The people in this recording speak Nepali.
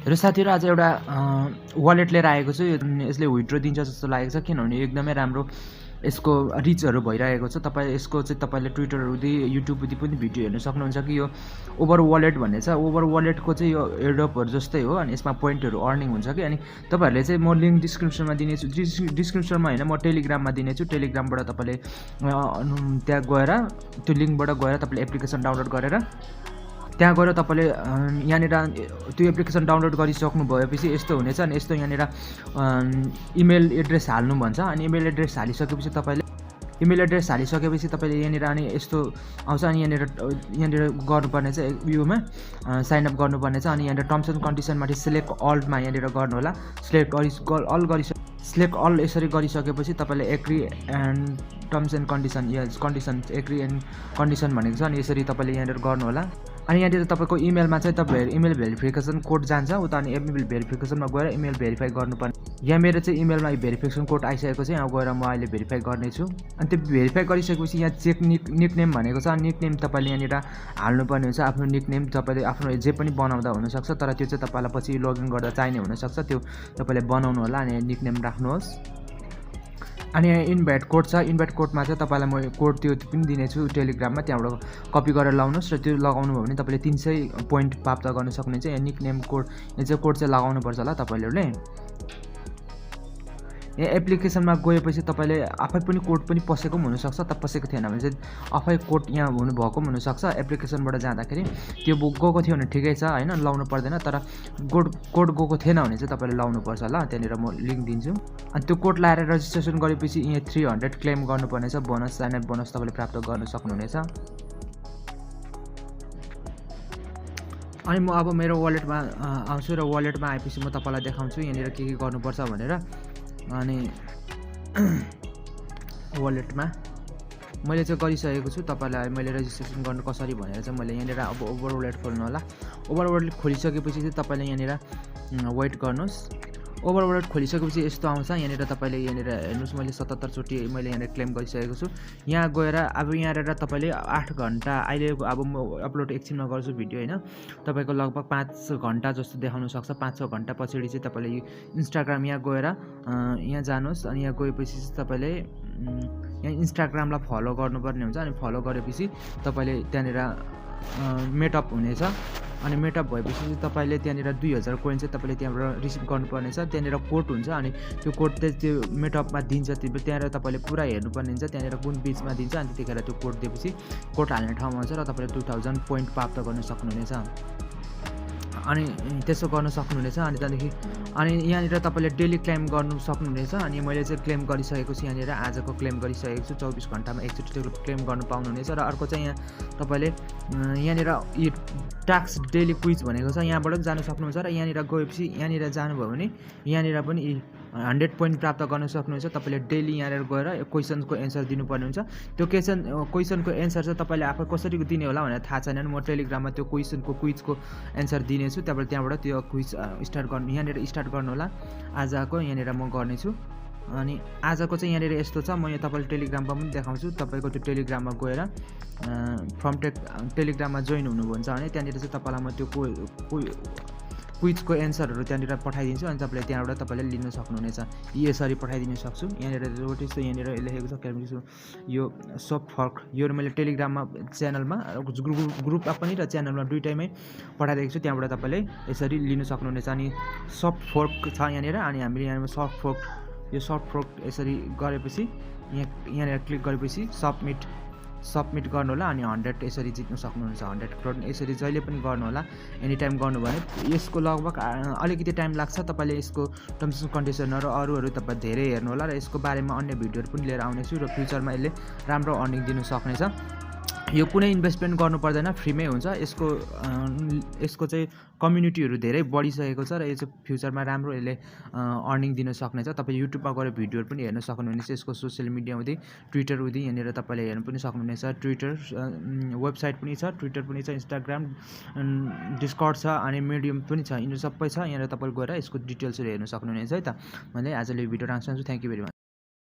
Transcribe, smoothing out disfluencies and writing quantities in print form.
र साथीहरु आज एउटा वालेट लिएर आएको छु। यसले विथड्र दिन्छ जस्तो लागेको छ किनभने एकदमै राम्रो यसको रिचहरु भइरहेको छ। यसको चाहिँ तपाईले ट्विटरहरुदी युट्युबदी पनि भिडियो हेर्न सक्नुहुन्छ कि यो ओभर वालेट भन्ने छ। ओभर वालेटको चाहिँ यो एयरड्रपहरु जस्तै हो अनि यसमा पोइन्टहरु अर्निङ हुन्छ कि अनि तपाईहरुले चाहिँ म लिंक डिस्क्रिप्सनमा दिनेछु। डिस्क्रिप्सनमा हैन म टेलिग्राममा दिनेछु। टेलिग्रामबाट तपाईले त्यहाँ गएर त्यो लिंकबाट गएर तपाईले एप्लिकेसन डाउनलोड गरेर त्यहाँ गएर तपाईले यहाँनिर त्यो एप्लिकेसन डाउनलोड गरिसक्नु भएपछि यस्तो हुनेछ अनि यस्तो यहाँनिर इमेल एड्रेस हाल्नु भन्छ अनि इमेल एड्रेस हालिसकेपछि तपाईले यहाँनिर अनि यस्तो आउँछ अनि यहाँनिर गर्नुपर्ने चाहिँ व्यूमा साइन अप गर्नुपर्ने छ अनि यहाँनिर टर्म्स एन्ड कन्डिसन माथि सिलेक्ट अल्टमा यहाँनिर गर्नु होला। सिलेक्ट अल यसरी गरिसकेपछि तपाईले agree and terms and condition agree and condition भनेको छ अनि यसरी तपाईले यहाँनिर गर्नु होला। अनि यहाँनिर तपाईको इमेलमा चाहिँ तपाईहरु इमेल भेरिफिकेसन कोड जान्छ उता अनि इमेल भेरिफिकेसनमा गएर इमेल भेरिफाई गर्नुपर्ने। यहाँ मेरो चाहिँ इमेलमा भेरिफिकेसन कोड आइसकेको छ। यहाँ गएर म अहिले भेरिफाई गर्नेछु अनि त्यो भेरिफाई गरिसकेपछि यहाँ चेक निकनेम भनेको छ। निकनेम तपाईले यहाँनिर हाल्नुपर्ने हुन्छ। आफ्नो निकनेम तपाईले आफ्नो जे पनि बनाउँदा हुन सक्छ तर त्यो चाहिँ तपाईलाई पछि लगइन गर्दा चाहिने हुन सक्छ। त्यो तपाईले बनाउनु होला अनि निकनेम राख्नुहोस्। अनि यहाँ इन्भाइट कोड छ। इन्भाइट कोडमा चाहिँ तपाईलाई म कोड त्यो पनि दिनेछु टेलिग्राममा। त्यहाँबाट कपी गरेर लगाउनुस् र त्यो लगाउनु भयो भने तपाईले 300 पोइन्ट प्राप्त गर्न सक्नुहुन्छ। यहाँ निकनेम कोड यो चाहिँ कोड चाहिँ लगाउनु पर्छ होला तपाईहरुले। यहाँ एप्लिकेसनमा गएपछि तपाईले आफै पनि कोड पनि पसेको पनि हुन सक्छ। त पसेको थिएन भने चाहिँ आफै कोड यहाँ हुनु भएको पनि हुन सक्छ। एप्लिकेसनबाट जाँदाखेरि त्यो गएको थियो भने ठिकै छ हैन लाउनु पर्दैन तर कोड गएको थिएन भने चाहिँ तपाईले लाउनु पर्छ ल। त्यहाँनिर म लिंक दिन्छु अनि त्यो कोड लाएर रजिस्ट्रेसन गरेपछि यहाँ 300 क्लेम गर्नुपर्ने छ। बोनस साइन अप बोनस तपाईले प्राप्त गर्न सक्नुहुनेछ। अनि म अब मेरो वालेटमा आउँछु र वालेटमा आएपछि म तपाईलाई देखाउँछु यहाँनिर के गर्नुपर्छ भनेर। अनि वालेटमा मैले चाहिँ गरिसकेको छु। तपाईलाई मैले रेजिस्ट्रेसन गर्नु कसरी भनेर चाहिँ मैले यहाँनिर अब ओभर वालेट खोल्नु होला। ओभर वालेट खोलिसकेपछि चाहिँ तपाईले यहाँनिर वेट गर्नुस्। ओभर वालेट खोलिसकेपछि यस्तो आउँछ। यहाँनिर तपाईले यहाँनिर हेर्नुस् मैले 77 चोटी मैले यहाँनिर क्लेम गरिसकेको छु। यहाँ गएर अब यहाँनिर तपाईले 8 घण्टा अहिले अब म अपलोड एकछिनमा गर्छु भिडियो हैन तपाईको लगभग 5 घण्टा जस्तो देखाउन सक्छ। 5-6 घण्टा पछाडी चाहिँ तपाईले इन्स्टाग्राम यहाँ गएर यहाँ जानुस् अनि यहाँ गएपछि चाहिँ तपाईले यहाँ इन्स्टाग्रामलाई फलो गर्नुपर्ने हुन्छ। अनि फलो गरेपछि तपाईले त्यहाँनिर मेटअप हुनेछ अनि मेटअप भएपछि चाहिँ तपाईले त्यहाँनिर 2000 कोइन चाहिँ तपाईले त्यहाँबाट रिसिभ गर्नुपर्ने छ। त्यहाँनिर कोड हुन्छ अनि त्यो कोड चाहिँ त्यो मेटअपमा दिन्छ। त्यहाँनिर तपाईले पुरा हेर्नुपर्ने हुन्छ त्यहाँनिर कुन पेजमा दिन्छ अनि त्यतिखेर त्यो कोड दिएपछि कोड हाल्ने ठाउँमा हुन्छ र तपाईले 2000 पोइन्ट प्राप्त गर्न सक्नुहुनेछ। अनि त्यसो गर्न सक्नुहुनेछ। अनि त्यहाँदेखि अनि यहाँनिर तपाईले डेली क्लेम गर्नु सक्नुहुनेछ। अनि मैले चाहिँ क्लेम गरिसकेको छु। यहाँनिर आजको क्लेम गरिसकेको छु। 24 घण्टामा एकचोटि त्यो क्लेम गर्न पाउनुहुनेछ। र अर्को चाहिँ यहाँ तपाईले यहाँनिर यो टास्क डेली क्विज भनेको छ यहाँबाट पनि जान सक्नुहुन्छ। र यहाँनिर गएपछि यहाँनिर जानुभयो भने यहाँनिर पनि 100 पोइन्ट प्राप्त गर्न सक्नुहुन्छ। तपाईले डेली यहाँनिर गएर क्वेशनको एन्सर दिनुपर्ने हुन्छ। त्यो क्वेशनको एन्सर चाहिँ तपाईले आफै कसरी दिने होला भनेर थाहा छैन। म टेलिग्राममा त्यो क्विजको एन्सर दिनेछु। त्यहाँबाट त्यो क्विज स्टार्ट गर्नु यहाँनिर स्टार्ट गर्नु होला। आजको यहाँनिर म गर्नेछु। अनि आजको चाहिँ यहाँनिर यस्तो छ। म यहाँ तपाईले टेलिग्राममा पनि देखाउँछु। तपाईको त्यो टेलिग्राममा गएर फ्रमटेक टेलिग्राममा जोइन हुनुहुन्छ भने त्यहाँनिर चाहिँ तपाईलाई म त्यो क्विजको एन्सरहरु त्यहाँनिर पठाइदिन्छु अनि तपाईले त्यहाँबाट तपाईले लिन सक्नुहुनेछ। यसरी पठाइदिन सक्छु। यहाँनिर नोटिस यहाँनिर लेखेको छ क्याप्सन यो सफ्ट फर्क यो मैले टेलिग्राममा च्यानलमा ग्रुपमा पनि र च्यानलमा दुईटैमै पठाइदिएको छु। त्यहाँबाट तपाईले यसरी लिन सक्नुहुनेछ। अनि सफ्ट फोर्क छ यहाँनिर अनि हामीले यहाँमा सफ्ट फोर्क यो सफ्ट फोर्क यसरी गरेपछि यहाँनिर क्लिक गरेपछि सबमिट गर्नु होला। अनि 100 यसरी जित्न सक्नुहुन्छ। 100 करोड यसरी जहिले पनि गर्नु होला। एनी टाइम गर्नु भने यसको लगभग अलिकति टाइम लाग्छ। तपाईले यसको टर्म्स एन्ड कन्डिसनहरु अरूहरु तपाई धेरै हेर्नु होला। र यसको बारेमा अन्य भिडियोहरु पनि लिएर आउने छु र फ्युचरमा यसले राम्रो अर्निङ दिन सक्नेछ। यो कुनै इन्भेस्टमेन्ट गर्नु पर्दैन फ्रीमै हुन्छ। यसको चाहिँ कम्युनिटीहरु धेरै बढिसकेको छ र यो चाहिँ फ्युचरमा राम्रो यसले अर्निङ दिन सक्नेछ। तपाई युट्युबमा गएर भिडियोहरु पनि हेर्न सक्नुहुनेछ। यसको सोशल मिडिया हुँदै ट्विटर हुँदै यहाँनिर तपाईले हेर्न पनि सक्नुहुनेछ। ट्विटर वेबसाइट पनि छ, ट्विटर पनि छ, इन्स्टाग्राम, डिस्कर्ड छ अनि मिडियम पनि छ। यिनीहरु सबै छ। यहाँ तपाईले गएर यसको डिटेल्सहरु हेर्न सक्नुहुनेछ है त। मैले आजले भिडियो राख्छु। Thank you very much.